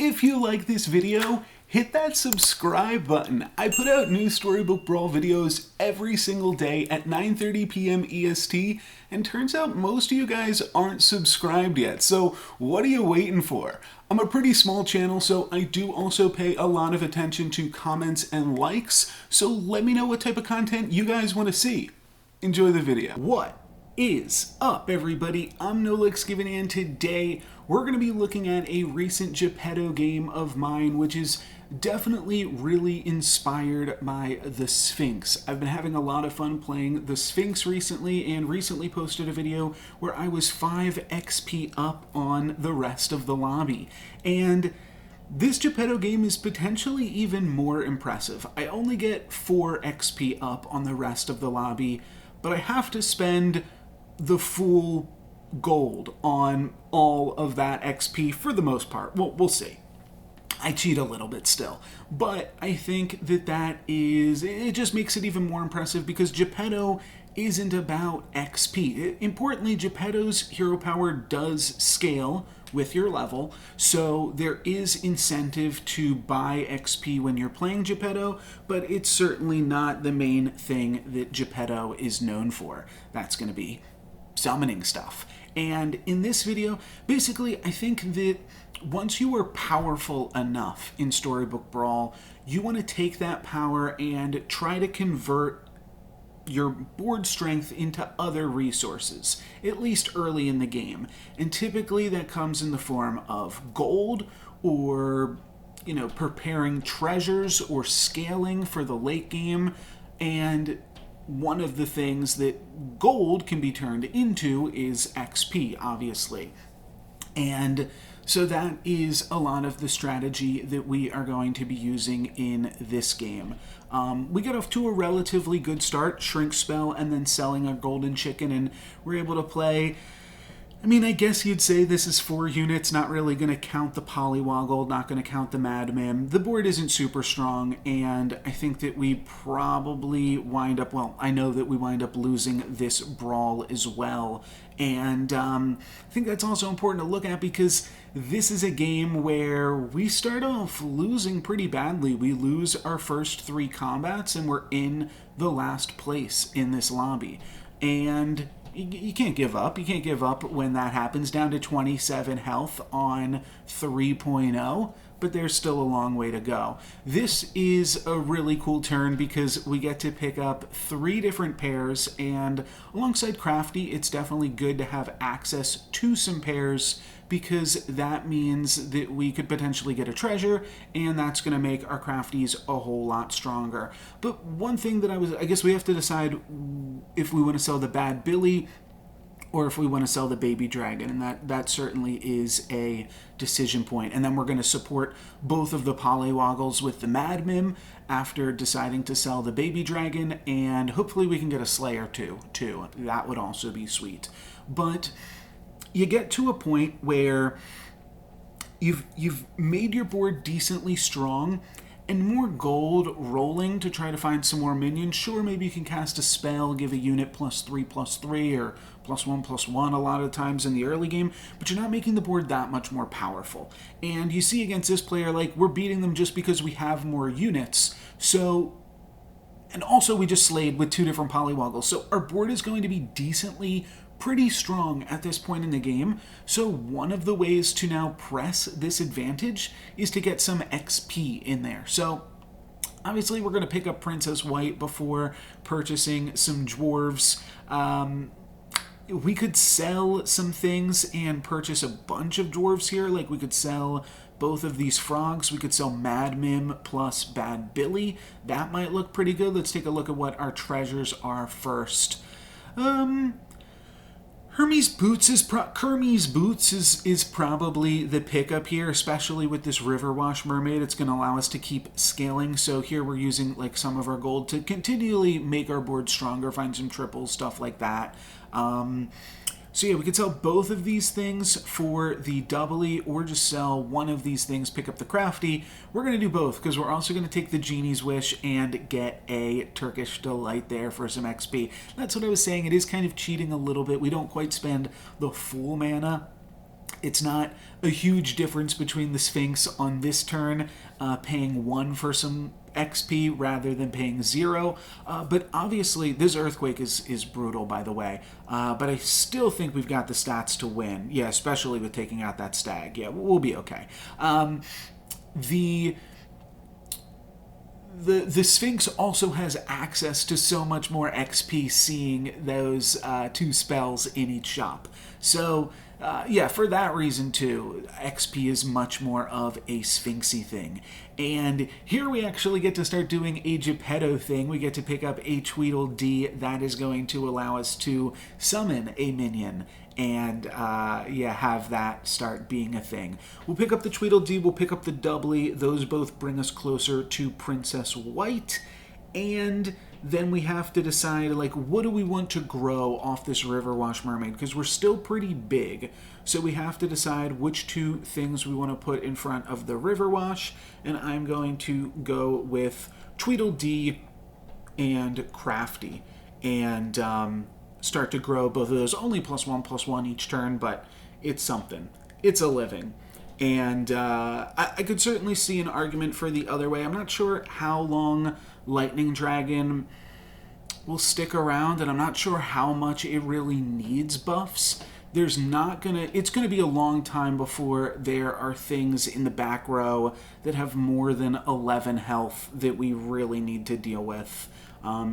If you like this video, hit that subscribe button. I put out new Storybook Brawl videos every single day at 9:30 p.m. EST, and turns out most of you guys aren't subscribed yet, so what are you waiting for? I'm a pretty small channel, so I do also pay a lot of attention to comments and likes, so let me know what type of content you guys want to see. Enjoy the video. What is up, everybody? I'm NoLucksGiven, and today we're going to be looking at a recent Geppetto game of mine, which is definitely really inspired by the Sphinx. I've been having a lot of fun playing the Sphinx recently, and recently posted a video where I was 5 XP up on the rest of the lobby. And this Geppetto game is potentially even more impressive. I only get 4 XP up on the rest of the lobby, but I have to spend the full gold on all of that XP for the most part. Well, we'll see. I cheat a little bit still, but I think it just makes it even more impressive because Geppetto isn't about XP. Importantly, Geppetto's hero power does scale with your level, so there is incentive to buy XP when you're playing Geppetto, but it's certainly not the main thing that Geppetto is known for. That's going to be summoning stuff. And in this video, basically, I think that once you are powerful enough in Storybook Brawl, you want to take that power and try to convert your board strength into other resources, at least early in the game. And typically that comes in the form of gold, or, preparing treasures, or scaling for the late game. And one of the things that gold can be turned into is XP, obviously. And so that is a lot of the strategy that we are going to be using in this game. We got off to a relatively good start, shrink spell, and then selling our golden chicken, and we're able to play. I guess you'd say this is 4 units, not really going to count the Polywoggle, not going to count the Madman. The board isn't super strong, and I think that we probably I know that we wind up losing this brawl as well. And I think that's also important to look at because this is a game where we start off losing pretty badly. We lose our first 3 combats, and we're in the last place in this lobby. And you can't give up. You can't give up when that happens, down to 27 health on 3.0, but there's still a long way to go. This is a really cool turn because we get to pick up 3 different pairs, and alongside Crafty, it's definitely good to have access to some pairs because that means that we could potentially get a treasure, and that's going to make our Crafties a whole lot stronger. But one thing that I guess we have to decide if we want to sell the Bad Billy or if we want to sell the Baby Dragon, and that certainly is a decision point. And then we're going to support both of the Polywoggles with the Mad Mim after deciding to sell the Baby Dragon, and hopefully we can get a Slayer too. That would also be sweet. But you get to a point where you've made your board decently strong, and more gold rolling to try to find some more minions. Sure, maybe you can cast a spell, give a unit +3/+3 or +1/+1 a lot of times in the early game, but you're not making the board that much more powerful. And you see against this player, we're beating them just because we have more units. And also we just slayed with 2 different Polywoggles. So our board is going to be pretty strong at this point in the game. So one of the ways to now press this advantage is to get some XP in there. So obviously we're going to pick up Princess White before purchasing some dwarves. We could sell some things and purchase a bunch of dwarves here. We could sell both of these frogs. We could sell Mad Mim plus Bad Billy. That might look pretty good. Let's take a look at what our treasures are first. Kermie's Boots is probably the pickup here, especially with this Riverwash Mermaid. It's going to allow us to keep scaling. So here we're using some of our gold to continually make our board stronger, find some triples, stuff like that. So yeah, we could sell both of these things for the doubly, or just sell one of these things, pick up the crafty. We're going to do both, because we're also going to take the Genie's Wish and get a Turkish Delight there for some XP. That's what I was saying. It is kind of cheating a little bit. We don't quite spend the full mana It's not a huge difference between the Sphinx on this turn paying 1 for some XP rather than paying 0. But obviously, this Earthquake is brutal, by the way. But I still think we've got the stats to win. Yeah, especially with taking out that stag. Yeah, we'll be okay. The Sphinx also has access to so much more XP seeing those 2 spells in each shop. So, yeah, for that reason too, XP is much more of a Sphinxy thing. And here we actually get to start doing a Geppetto thing. We get to pick up a Tweedledee that is going to allow us to summon a minion and yeah, have that start being a thing. We'll pick up the Tweedledee, we'll pick up the Doubly. Those both bring us closer to Princess White. And then we have to decide, like, what do we want to grow off this Riverwash Mermaid? Because we're still pretty big. So we have to decide which 2 things we want to put in front of the Riverwash. And I'm going to go with Tweedledee and Crafty. And start to grow both of those. Only +1/+1 each turn, but it's something. It's a living. And I could certainly see an argument for the other way. I'm not sure how long Lightning Dragon will stick around, and I'm not sure how much it really needs buffs. It's gonna be a long time before there are things in the back row that have more than 11 health that we really need to deal with.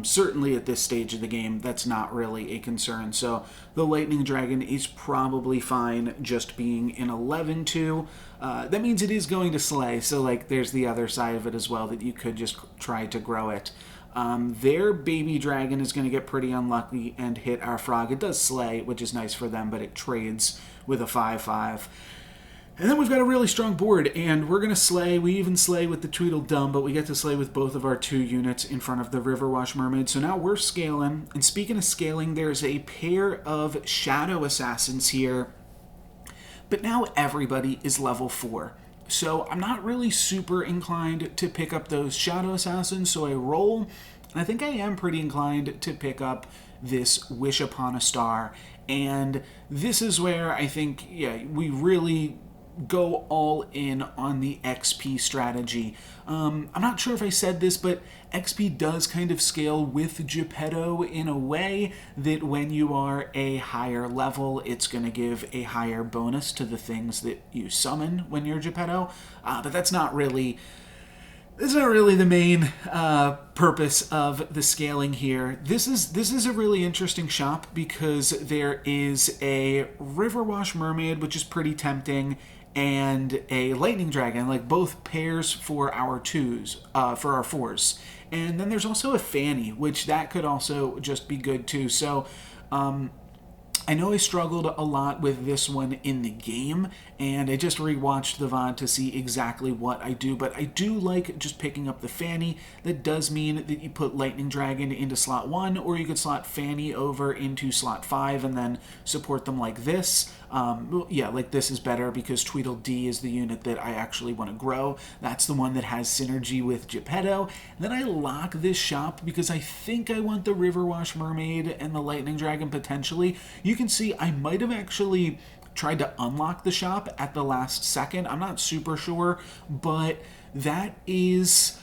Certainly at this stage of the game, that's not really a concern. So the Lightning Dragon is probably fine just being in 11-2. That means it is going to slay, so like there's the other side of it as well, that you could just try to grow it. Their baby dragon is going to get pretty unlucky and hit our frog. It does slay, which is nice for them, but it trades with a 5/5. And then we've got a really strong board, and we're going to slay. We even slay with the Tweedledum, but we get to slay with both of our 2 units in front of the Riverwash Mermaid. So now we're scaling. And speaking of scaling, there's a pair of Shadow Assassins here. But now everybody is level 4. So I'm not really super inclined to pick up those Shadow Assassins, so I roll. And I think I am pretty inclined to pick up this Wish Upon a Star. And this is where I think, yeah, we really go all in on the XP strategy. I'm not sure if I said this, but XP does kind of scale with Geppetto in a way that when you are a higher level, it's going to give a higher bonus to the things that you summon when you're Geppetto. But that's not really the main purpose of the scaling here. This is a really interesting shop because there is a Riverwash Mermaid, which is pretty tempting, and a Lightning Dragon, like both pairs for our 2s, for our 4s. And then there's also a Fanny, which that could also just be good too. So I know I struggled a lot with this one in the game, and I just rewatched the VOD to see exactly what I do, but I do like just picking up the Fanny. That does mean that you put Lightning Dragon into slot 1, or you could slot Fanny over into slot 5 and then support them like this. Yeah, like this is better because Tweedledee is the unit that I actually want to grow. That's the one that has synergy with Geppetto. And then I lock this shop because I think I want the Riverwash Mermaid and the Lightning Dragon potentially. You can see I might have actually tried to unlock the shop at the last second. I'm not super sure, but that is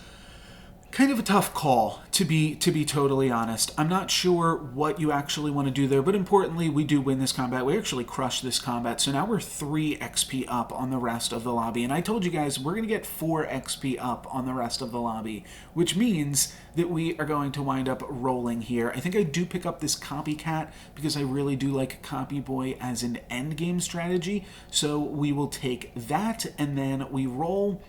kind of a tough call, to be totally honest. I'm not sure what you actually want to do there, but importantly, we do win this combat. We actually crushed this combat, so now we're 3 XP up on the rest of the lobby. And I told you guys, we're going to get 4 XP up on the rest of the lobby, which means that we are going to wind up rolling here. I think I do pick up this Copycat because I really do like Copy Boy as an endgame strategy, so we will take that, and then we roll.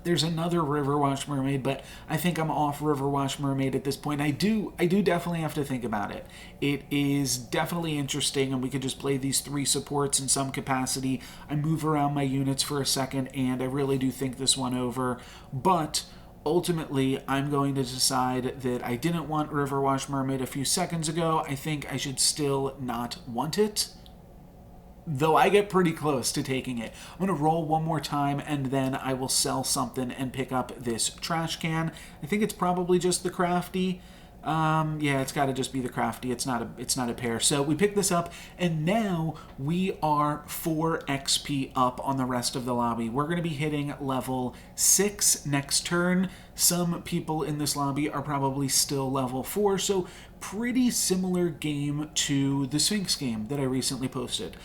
There's another Riverwash Mermaid, but I think I'm off Riverwash Mermaid at this point. I do definitely have to think about it. It is definitely interesting, and we could just play these 3 supports in some capacity. I move around my units for a second, and I really do think this one over. But ultimately, I'm going to decide that I didn't want Riverwash Mermaid a few seconds ago. I think I should still not want it, though I get pretty close to taking it. I'm going to roll one more time, and then I will sell something and pick up this trash can. I think it's probably just the Crafty. Yeah, it's got to just be the crafty. It's not a pair. So we pick this up, and now we are 4 XP up on the rest of the lobby. We're going to be hitting level 6 next turn. Some people in this lobby are probably still level 4, so pretty similar game to the Sphinx game that I recently posted.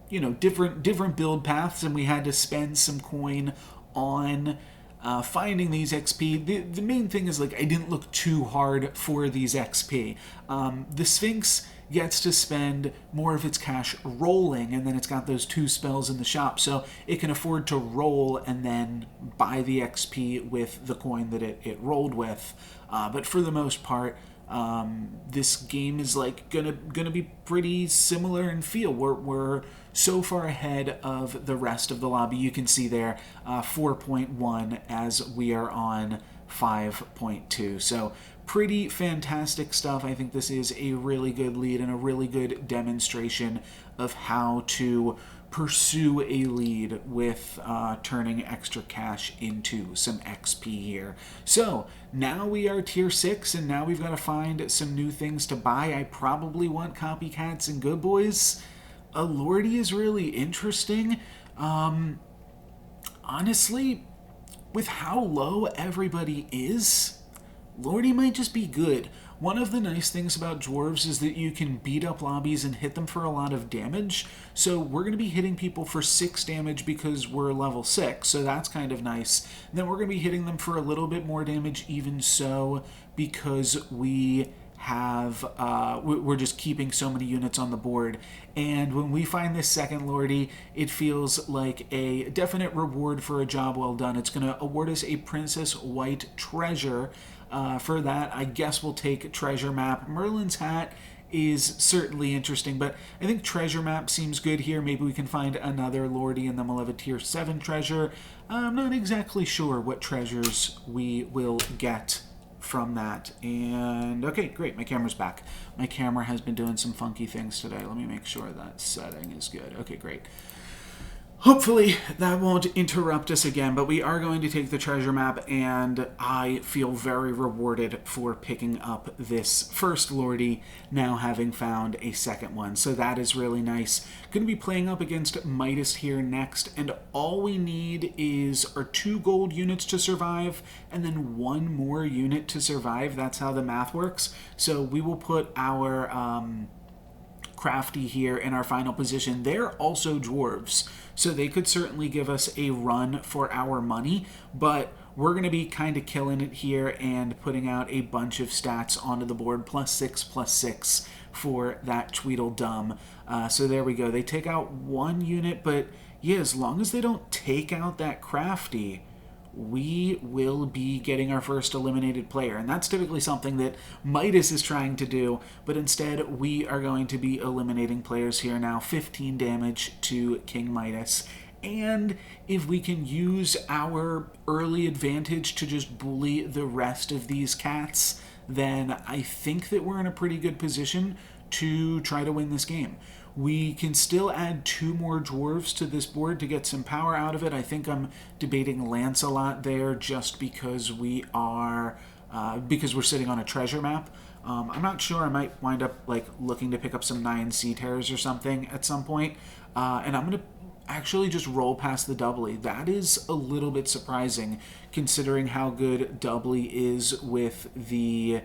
Different build paths, and we had to spend some coin on finding these XP. The main thing is, like, I didn't look too hard for these XP. The Sphinx gets to spend more of its cash rolling, and then it's got those 2 spells in the shop, so it can afford to roll and then buy the XP with the coin that it rolled with. But for the most part, this game is like gonna be pretty similar in feel. We're so far ahead of the rest of the lobby. You can see there 4.1 as we are on 5.2. So pretty fantastic stuff. I think this is a really good lead and a really good demonstration of how to pursue a lead with turning extra cash into some XP here. So now we are tier 6, and now we've got to find some new things to buy. I probably want copycats and good boys. A Lordy is really interesting. Honestly, with how low everybody is, Lordy might just be good. One of the nice things about dwarves is that you can beat up lobbies and hit them for a lot of damage. So we're going to be hitting people for 6 damage because we're level 6, so that's kind of nice. And then we're going to be hitting them for a little bit more damage even so because we're just keeping so many units on the board. And when we find this second Lordy, it feels like a definite reward for a job well done. It's going to award us a Princess White treasure. For that, I guess we'll take treasure map. Merlin's hat is certainly interesting, but I think treasure map seems good here. Maybe we can find another Lordy and then we'll have a tier 7 treasure. I'm not exactly sure what treasures we will get from that. And okay, great, my camera's back. My camera has been doing some funky things today. Let me make sure that setting is good. Okay, great. Hopefully that won't interrupt us again, but we are going to take the treasure map, and I feel very rewarded for picking up this first Lordy, now having found a second one. So that is really nice. Going to be playing up against Midas here next, and all we need is our 2 gold units to survive, and then 1 more unit to survive. That's how the math works. So we will put our crafty here in our final position. They're also dwarves, so they could certainly give us a run for our money, but we're going to be kind of killing it here and putting out a bunch of stats onto the board, +6/+6 for that Tweedledum. So there we go. They take out 1 unit, but yeah, as long as they don't take out that crafty, we will be getting our first eliminated player. And that's typically something that Midas is trying to do, but instead we are going to be eliminating players here now. 15 damage to King Midas. And if we can use our early advantage to just bully the rest of these cats, then I think that we're in a pretty good position to try to win this game. We can still add 2 more dwarves to this board to get some power out of it. I think I'm debating Lancelot there just because we're sitting on a treasure map. I'm not sure. I might wind up like looking to pick up some 9 sea terrors or something at some point. And I'm going to actually just roll past the doubly. That is a little bit surprising considering how good doubly is with the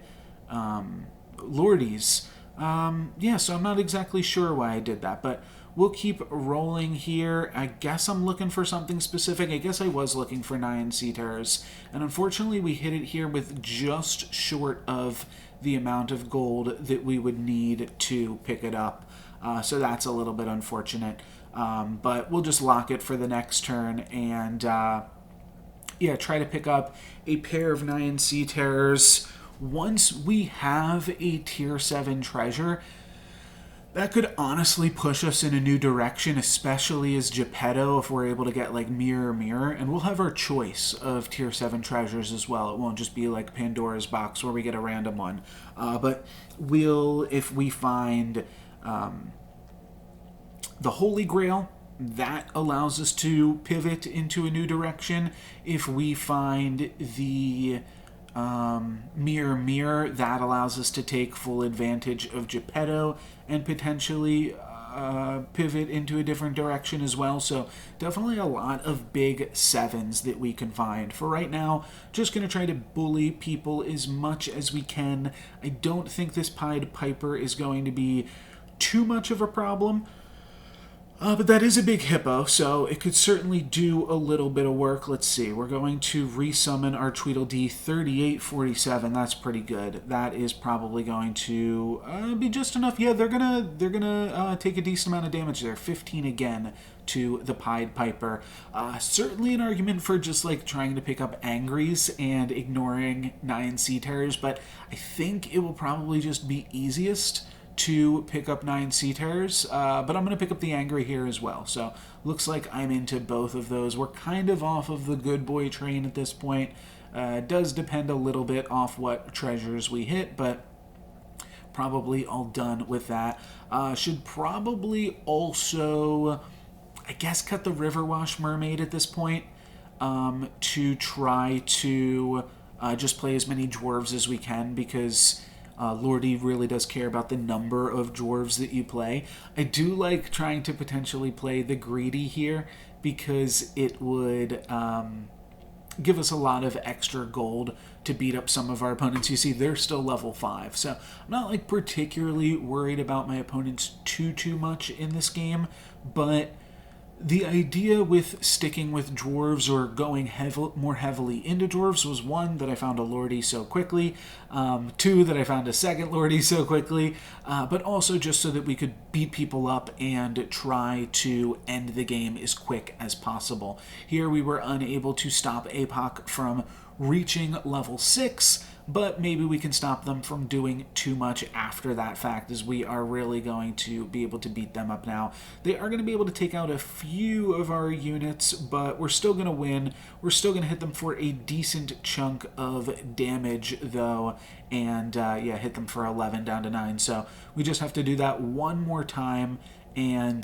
Lordies. So I'm not exactly sure why I did that, but we'll keep rolling here. I guess I'm looking for something specific. I guess I was looking for 9 sea terrors, and unfortunately we hit it here with just short of the amount of gold that we would need to pick it up. So that's a little bit unfortunate, but we'll just lock it for the next turn and try to pick up a pair of 9 sea terrors. Once we have a tier 7 treasure, that could honestly push us in a new direction, especially as Geppetto, if we're able to get like Mirror Mirror, and we'll have our choice of tier 7 treasures as well. It won't just be like Pandora's box where we get a random one, but if we find the Holy Grail, that allows us to pivot into a new direction. If we find the Mirror Mirror, that allows us to take full advantage of Geppetto and potentially pivot into a different direction as well. So definitely a lot of big sevens that we can find. For right now, just going to try to bully people as much as we can. I don't think this Pied Piper is going to be too much of a problem. But that is a big hippo, so it could certainly do a little bit of work. Let's see. We're going to resummon our Tweedledee 3847. That's pretty good. That is probably going to be just enough. Yeah, they're gonna take a decent amount of damage there. 15 again to the Pied Piper. Certainly an argument for just like trying to pick up Angries and ignoring 9 Sea Terrors, but I think it will probably just be easiest to pick up 9 Sea Terrors, but I'm going to pick up the Angry here as well. So looks like I'm into both of those. We're kind of off of the good boy train at this point. It does depend a little bit off what treasures we hit, but probably all done with that. Should probably also, I guess, cut the Riverwash Mermaid at this point to try to just play as many dwarves as we can, because Lordy really does care about the number of dwarves that you play. I do like trying to potentially play the Greedy here, because it would give us a lot of extra gold to beat up some of our opponents. You see, they're still level 5, so I'm not like particularly worried about my opponents too much in this game, but the idea with sticking with dwarves or going more heavily into dwarves was, 1, that I found a Lordy so quickly, 2, that I found a second Lordy so quickly, but also just so that we could beat people up and try to end the game as quick as possible. Here we were unable to stop APOC from reaching level 6, but maybe we can stop them from doing too much after that fact, as we are really going to be able to beat them up now. They are going to be able to take out a few of our units, but we're still going to win. We're still going to hit them for a decent chunk of damage, though, and hit them for 11 down to 9. So we just have to do that one more time and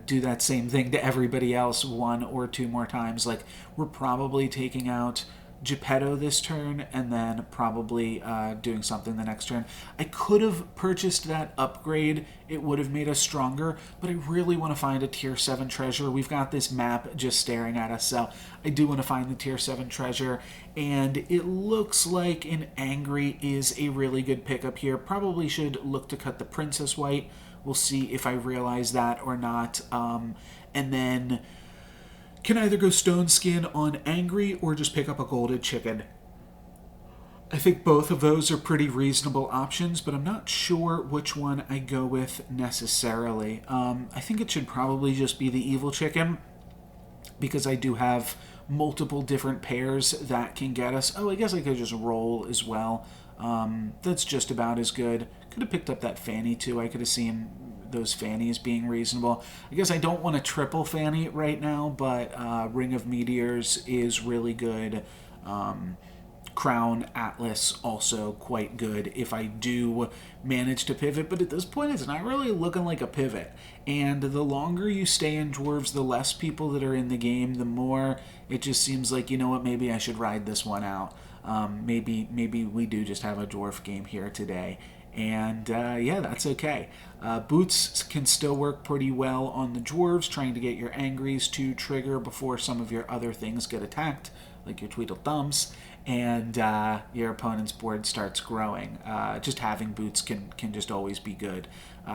do that same thing to everybody else 1 or 2 more times. Like, we're probably taking out Geppetto this turn, and then probably doing something the next turn. I could have purchased that upgrade. It would have made us stronger, but I really want to find a tier 7 treasure. We've got this map just staring at us, so I do want to find the tier 7 treasure, and it looks like an Angry is a really good pickup here. Probably should look to cut the Princess White. We'll see if I realize that or not. And then can either go Stone Skin on Angry or just pick up a Golden Chicken. I think both of those are pretty reasonable options, but I'm not sure which one I go with necessarily. I think it should probably just be the Evil Chicken, because I do have multiple different pairs that can get us. Oh, I guess I could just roll as well. That's just about as good. Could have picked up that Fanny too. I could have seen those Fannies being reasonable. I guess I don't want a triple Fanny right now, but Ring of Meteors is really good. Crown Atlas also quite good if I do manage to pivot, but at this point it's not really looking like a pivot. And the longer you stay in dwarves, the less people that are in the game, the more it just seems like, you know what, maybe I should ride this one out. Maybe we do just have a dwarf game here today. And that's okay. Boots can still work pretty well on the dwarves, trying to get your Angries to trigger before some of your other things get attacked, like your Tweedledums, and your opponent's board starts growing. Just having Boots can just always be good.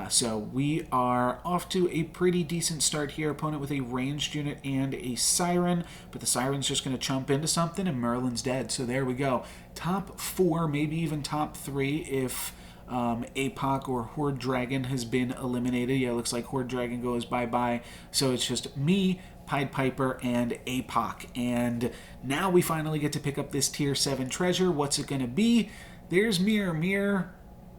So we are off to a pretty decent start here. Opponent with a ranged unit and a Siren, but the Siren's just going to chump into something, and Merlin's dead. So there we go. Top 4, maybe even top 3 if APOC or Horde Dragon has been eliminated. Yeah, it looks like Horde Dragon goes bye-bye. So it's just me, Pied Piper, and APOC. And now we finally get to pick up this tier 7 treasure. What's it going to be? There's Mirror Mirror.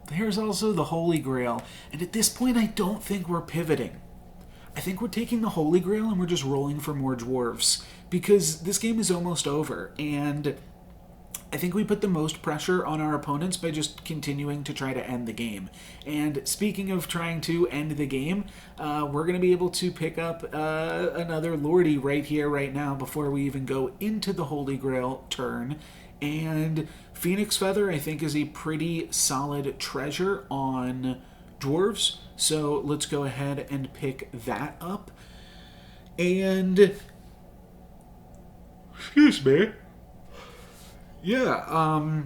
There's also the Holy Grail. And at this point, I don't think we're pivoting. I think we're taking the Holy Grail and we're just rolling for more dwarves, because this game is almost over. And I think we put the most pressure on our opponents by just continuing to try to end the game. And speaking of trying to end the game, we're going to be able to pick up another Lordy right here, right now, before we even go into the Holy Grail turn. And Phoenix Feather, I think, is a pretty solid treasure on dwarves. So let's go ahead and pick that up. And excuse me. Yeah,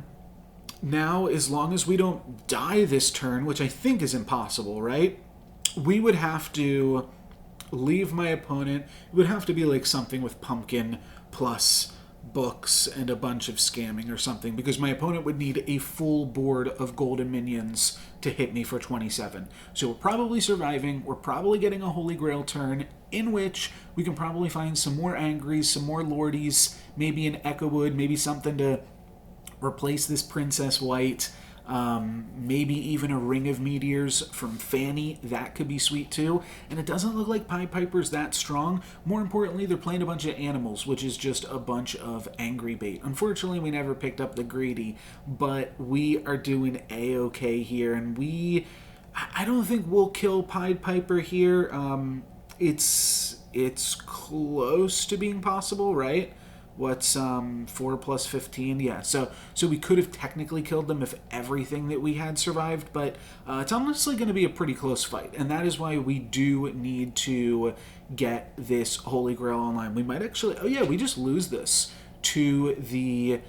now, as long as we don't die this turn, which I think is impossible, right? We would have to leave my opponent. It would have to be like something with pumpkin plus books and a bunch of scamming or something, because my opponent would need a full board of golden minions to hit me for 27. So we're probably surviving. We're probably getting a Holy Grail turn, in which we can probably find some more Angries, some more Lordies, maybe an Echo Wood, maybe something to replace this Princess White, maybe even a Ring of Meteors from Fanny. That could be sweet too. And it doesn't look like Pied Piper's that strong. More importantly, they're playing a bunch of animals, which is just a bunch of angry bait. Unfortunately, we never picked up the Greedy, but we are doing A-okay here, and I don't think we'll kill Pied Piper here. It's close to being possible, right? What's 4 plus 15? Yeah, so we could have technically killed them if everything that we had survived, but it's honestly going to be a pretty close fight, and that is why we do need to get this Holy Grail online. We might actually... Oh yeah, we just lose this to the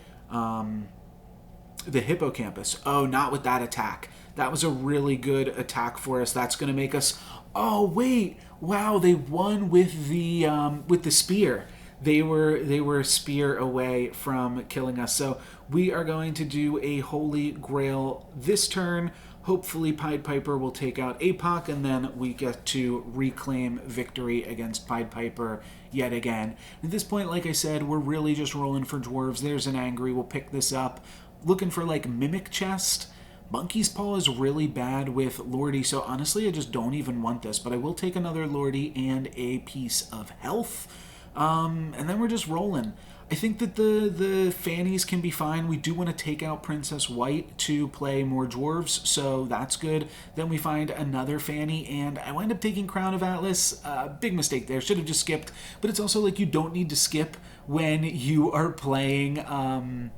Hippocampus. Oh, not with that attack. That was a really good attack for us. That's going to make us... Oh, wait. Wow, they won with the spear. They were a spear away from killing us. So we are going to do a Holy Grail this turn. Hopefully Pied Piper will take out APOC, and then we get to reclaim victory against Pied Piper yet again. At this point, like I said, we're really just rolling for dwarves. There's an Angry. We'll pick this up. Looking for like Mimic Chest. Monkey's Paw is really bad with Lordy, so honestly I just don't even want this. But I will take another Lordy and a piece of health. And then we're just rolling. I think that the Fannies can be fine. We do want to take out Princess White to play more dwarves, so that's good. Then we find another Fanny, and I wind up taking Crown of Atlas. Big mistake there. Should have just skipped. But it's also like you don't need to skip when you are playing... a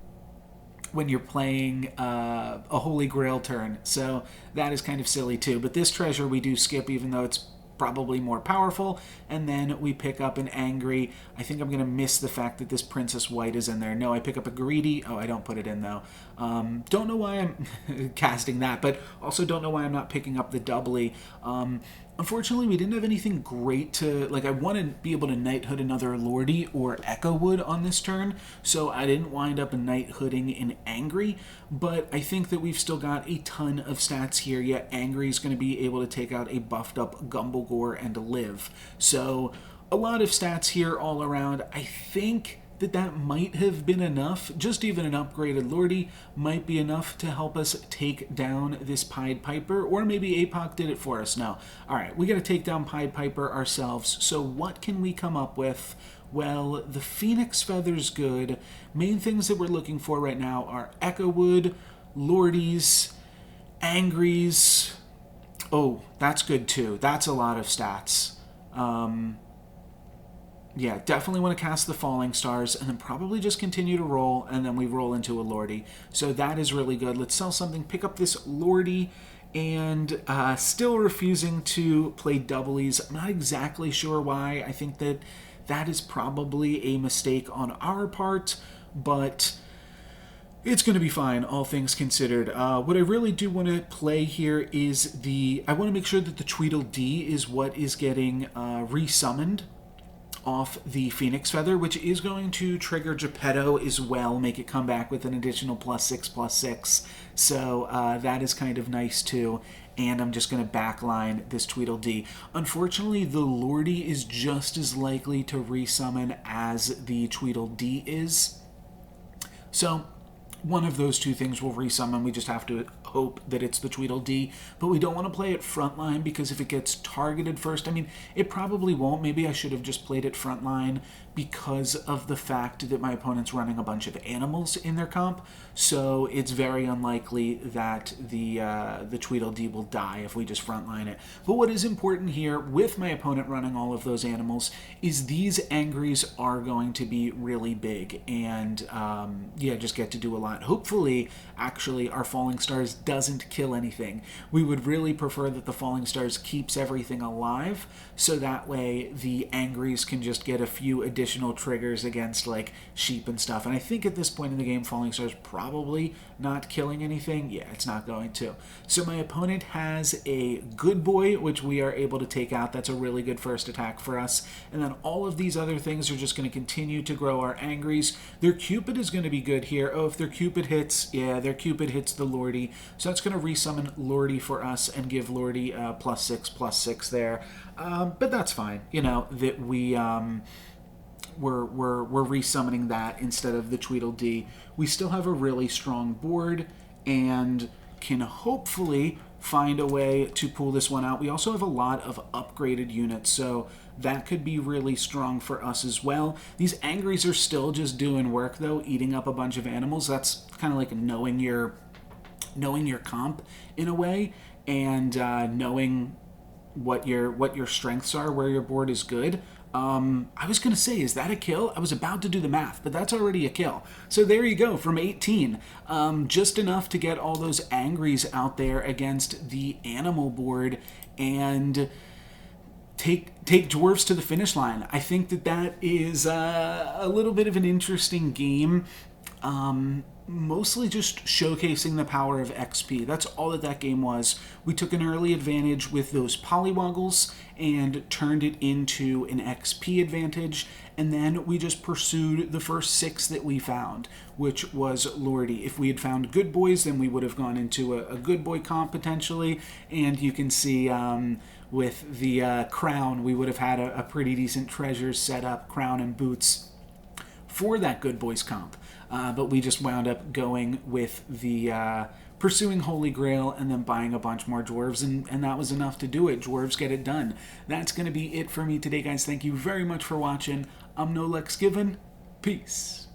Holy Grail turn. So that is kind of silly too. But this treasure we do skip, even though it's probably more powerful. And then we pick up an Angry. I think I'm going to miss the fact that this Princess White is in there. No, I pick up a Greedy. Oh, I don't put it in though. Don't know why I'm casting that, but also don't know why I'm not picking up the doubly. Unfortunately, we didn't have anything great to... Like, I want to be able to knighthood another Lordy or Echo Wood on this turn, so I didn't wind up knighthooding an Angry, but I think that we've still got a ton of stats here, yet Angry is going to be able to take out a buffed up Gumblegore and live. So, a lot of stats here all around. I think that might have been enough. Just even an upgraded Lordy might be enough to help us take down this Pied Piper, or maybe APOC did it for us. No. Alright, we got to take down Pied Piper ourselves. So what can we come up with? Well, the Phoenix Feather's good. Main things that we're looking for right now are Echo Wood, Lordies, Angries. Oh, that's good too. That's a lot of stats. Yeah, definitely want to cast the Falling Stars, and then probably just continue to roll, and then we roll into a Lordy. So that is really good. Let's sell something, pick up this Lordy, and still refusing to play doublies. I'm not exactly sure why. I think that is probably a mistake on our part, but it's going to be fine, all things considered. What I really do want to play here is I want to make sure that the Tweedledee is what is getting resummoned off the Phoenix Feather, which is going to trigger Geppetto as well, make it come back with an additional +6/+6. So that is kind of nice too. And I'm just going to backline this Tweedledee. Unfortunately, the Lordy is just as likely to resummon as the Tweedledee is. So one of those two things will resummon. We just have to hope that it's the Tweedledee. But we don't want to play it frontline, because if it gets targeted first, I mean, it probably won't. Maybe I should have just played it frontline because of the fact that my opponent's running a bunch of animals in their comp. So it's very unlikely that the Tweedledee will die if we just frontline it. But what is important here with my opponent running all of those animals is these angries are going to be really big and just get to do a lot. Hopefully, actually, our Falling Stars doesn't kill anything. We would really prefer that the Falling Stars keeps everything alive, so that way the angries can just get a few additional triggers against like sheep and stuff. And I think at this point in the game, Falling Stars probably not killing anything. Yeah, it's not going to. So my opponent has a Good Boy, which we are able to take out. That's a really good first attack for us. And then all of these other things are just going to continue to grow our angries. Their Cupid is going to be good here. Oh, if their Cupid hits, yeah, their Cupid hits the Lordy. So that's going to resummon Lordy for us and give Lordy +6/+6 there. But that's fine. You know, that we're resummoning that instead of the Tweedledee. We still have a really strong board and can hopefully find a way to pull this one out. We also have a lot of upgraded units, so that could be really strong for us as well. These angries are still just doing work, though, eating up a bunch of animals. That's kind of like knowing your comp in a way, and knowing what your strengths are, where your board is good. I was going to say, is that a kill? I was about to do the math, but that's already a kill. So there you go, from 18. Just enough to get all those angries out there against the animal board and take dwarves to the finish line. I think that is a little bit of an interesting game. Mostly just showcasing the power of XP. That's all that game was. We took an early advantage with those polywoggles and turned it into an XP advantage, and then we just pursued the first 6 that we found, which was Lordy. If we had found Good Boys, then we would have gone into a Good Boy comp potentially, and you can see with the crown, we would have had a pretty decent treasures set up, crown and boots, for that Good Boys comp. But we just wound up going with the pursuing Holy Grail and then buying a bunch more dwarves, and that was enough to do it. Dwarves get it done. That's going to be it for me today, guys. Thank you very much for watching. I'm NoLucksGiven. Peace.